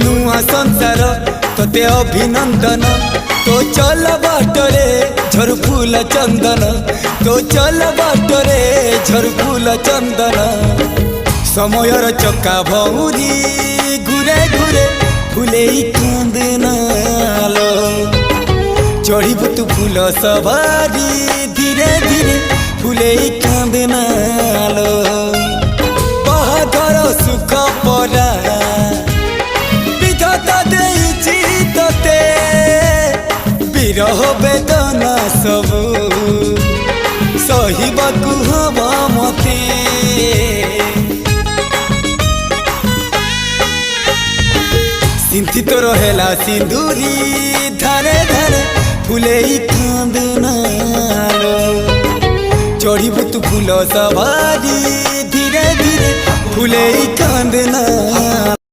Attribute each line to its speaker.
Speaker 1: नुआ संसार तोते अभिनंदन तो चल बाटरे झर फूल चंदन तो चल बाटरे झर फूल चंदन समयर चक्का भौरी घुरे घुरे फूले कांदनालो चढ़ीबु तू फूल सवारी धीरे धीरे फूले कांदनालो बाहादर सुख परा विरह वेदना सबू सहिबाकु हवा मते सिंथी तो रहेला सिंदूरी धारे धारे फूले कांदनालो चढ़ीबु तू फूल सवारी धीरे धीरे फूले कांदना।